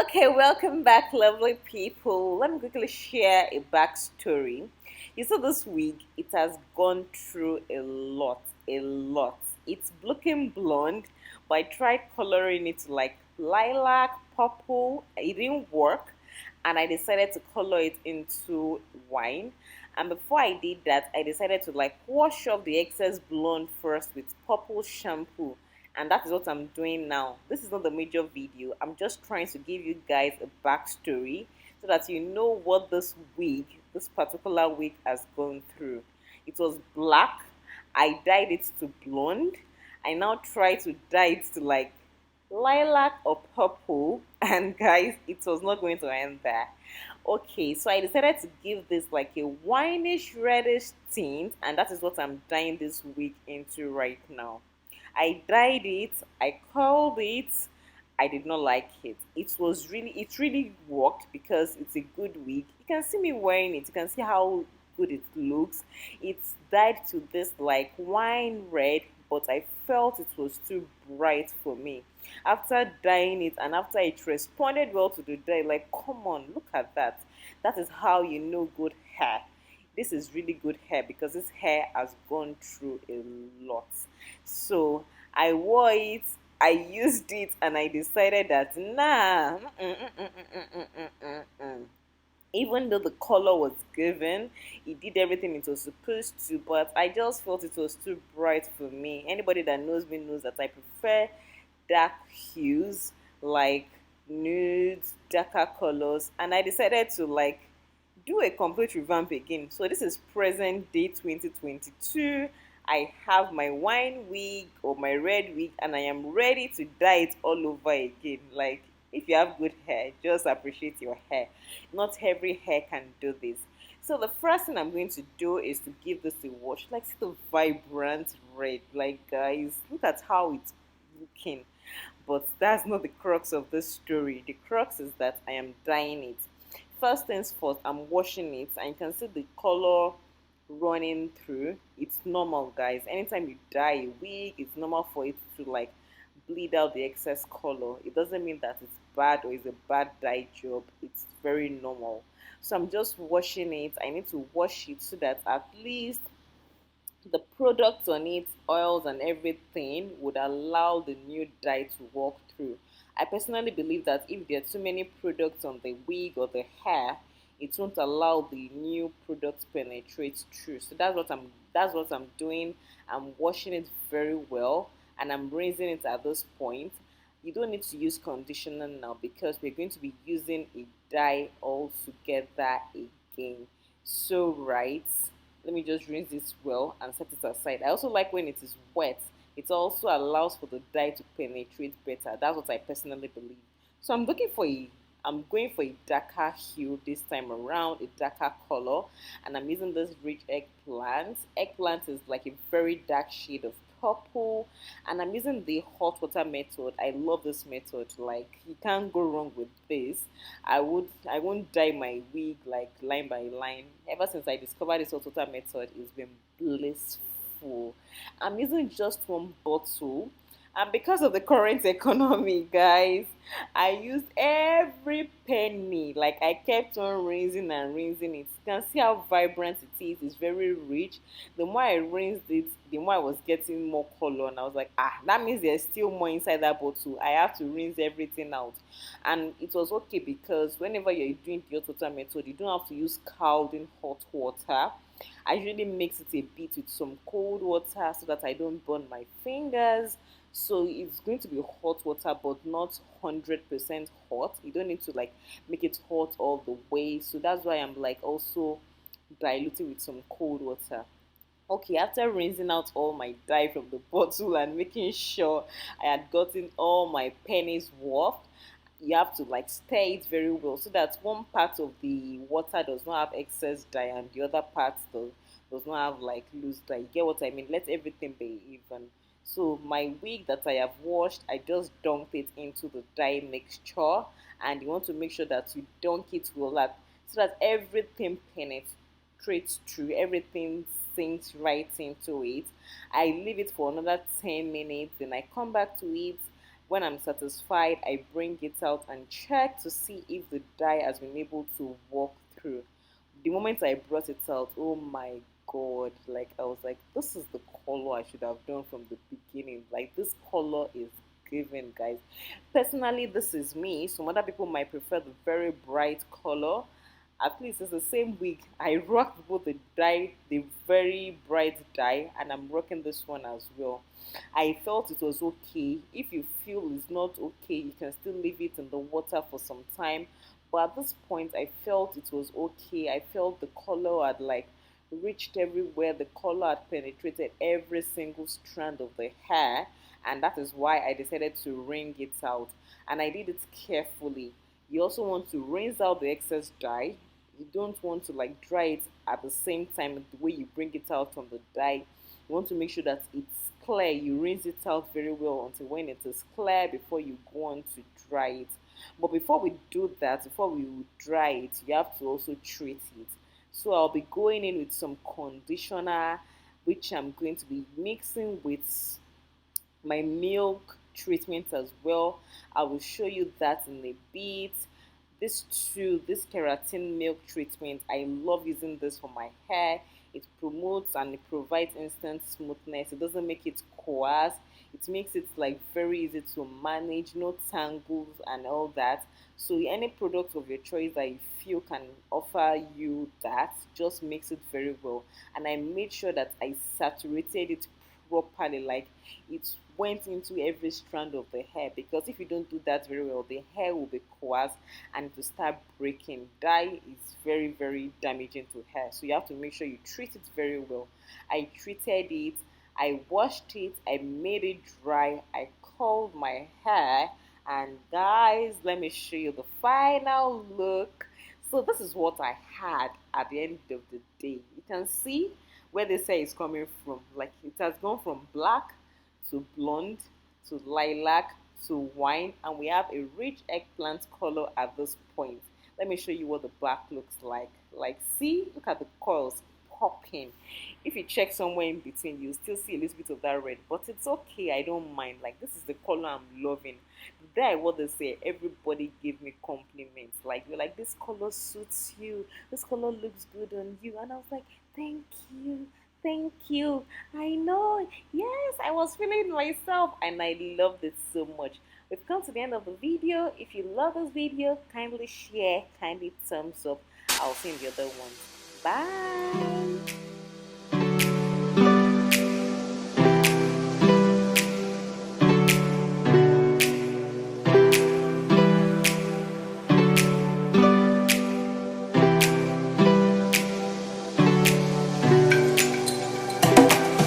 Okay, welcome back, lovely people. Let me quickly share a backstory. You see, this wig, it has gone through a lot, a lot. It's looking blonde, but I tried coloring it to like lilac, purple. It didn't work, and I decided to color it into wine. And before I did that, I decided to like wash off the excess blonde first with purple shampoo, and that is what I'm doing now. This is not the major video. I'm just trying to give you guys a backstory so that you know what this particular wig has gone through. It was black. I dyed it to blonde. I now try to dye it to like lilac or purple, and guys, it was not going to end there. Okay, so I decided to give this like a wineish reddish tint, and that is what I'm dyeing this wig into right now. I dyed it, I curled it. I did not like it. It really worked because it's a good wig. You can see me wearing it. You can see how good it looks. It's dyed to this like wine red, but I felt it was too bright for me. After dyeing it and after it responded well to the dye, like come on, look at that. That is how you know good hair. This is really good hair because this hair has gone through a lot. So I wore it, I used it, and I decided that nah. Even though the color was given, it did everything it was supposed to, but I just felt it was too bright for me. Anybody that knows me knows that I prefer dark hues like nudes, darker colors, and I decided to like do a complete revamp again. So this is present day 2022. I have my wine wig or my red wig, and I am ready to dye it all over again. Like, if you have good hair, just appreciate your hair. Not every hair can do this. So the first thing I'm going to do is to give this a wash. Like, see the vibrant red. Like, guys, look at how it's looking. But that's not the crux of this story. The crux is that I am dyeing it. First things first, I'm washing it, and you can see the color running through. It's normal, guys. Anytime you dye a wig, it's normal for it to like bleed out the excess color. It doesn't mean that it's bad or it's a bad dye job. It's very normal. So I'm just washing it. I need to wash it so that at least the products on it, oils and everything, would allow the new dye to walk through. I personally believe that if there are too many products on the wig or the hair, it won't allow the new product penetrate through. So that's what I'm doing. I'm washing it very well, and I'm rinsing it at this point. You don't need to use conditioner now because we're going to be using a dye all together again. So right, let me just rinse this well and set it aside. I also like when it is wet. It also allows for the dye to penetrate better. That's what I personally believe. So I'm going for a darker hue this time around, a darker color, and I'm using this rich eggplant. Eggplant is like a very dark shade of purple, and I'm using the hot water method. I love this method. Like, you can't go wrong with this. I won't dye my wig like line by line. Ever since I discovered this hot water method, it's been blissful. I'm using just one bottle, and because of the current economy, guys, I used every penny. Like, I kept on rinsing and rinsing it. You can see how vibrant it is. It's very rich. The more I rinsed it, the more I was getting more color, and I was like, that means there's still more inside that bottle. I have to rinse everything out. And it was okay because whenever you're doing the hot water method, you don't have to use scalding hot water. I usually mix it a bit with some cold water so that I don't burn my fingers. So it's going to be hot water, but not 100% hot. You don't need to like make it hot all the way. So that's why I'm like also diluting with some cold water. Okay, after rinsing out all my dye from the bottle and making sure I had gotten all my pennies worth, you have to like stir it very well so that one part of the water does not have excess dye and the other part does not have like loose dye. You get what I mean? Let everything be even. So my wig that I have washed, I just dunked it into the dye mixture, and you want to make sure that you dunk it well, that so that everything penetrates through, everything sinks right into it. I leave it for another 10 minutes, then I come back to it. When I'm satisfied, I bring it out and check to see if the dye has been able to walk through. The moment I brought it out, oh my god, like I was like, this is the color I should have done from the beginning. Like this color is given, guys. Personally, this is me. Some other people might prefer the very bright color. At least it's the same wig. I rocked both the dye, the very bright dye, and I'm rocking this one as well. I felt it was okay. If you feel it's not okay, you can still leave it in the water for some time. But at this point, I felt it was okay. I felt the color had like reached everywhere. The color had penetrated every single strand of the hair, and that is why I decided to wring it out. And I did it carefully. You also want to rinse out the excess dye. You don't want to like dry it at the same time the way you bring it out from the dye. You want to make sure that it's clear. You rinse it out very well until when it is clear before you go on to dry it. But before we do that, before we dry it, you have to also treat it. So I'll be going in with some conditioner, which I'm going to be mixing with my milk treatment as well. I will show you that in a bit. This keratin milk treatment, I love using this for my hair. It promotes and it provides instant smoothness. It doesn't make it coarse. It makes it like very easy to manage, no tangles and all that. So any product of your choice that you feel can offer you that, just mix it very well. And I made sure that I saturated it properly, like it went into every strand of the hair, because if you don't do that very well, the hair will be coarse and it will start breaking. Dye is very damaging to hair, so you have to make sure you treat it very well. I treated it, I washed it, I made it dry, I curled my hair, and guys, let me show you the final look. So this is what I had at the end of the day. You can see where they say it's coming from. Like it has gone from black to blonde to lilac to wine, and we have a rich eggplant color at this point. Let me show you what the back looks like. Like, see, look at the coils popping. If you check somewhere in between, you still see a little bit of that red, but it's okay. I don't mind. Like, this is the color I'm loving. There, what they say, everybody gave me compliments. Like, you're like, this color suits you. This color looks good on you. And I was like, thank you. Thank you. I know. Yes, I was feeling myself and I loved it so much. We've come to the end of the video. If you love this video, kindly share, kindly thumbs up. I'll see you in the other ones. Bye.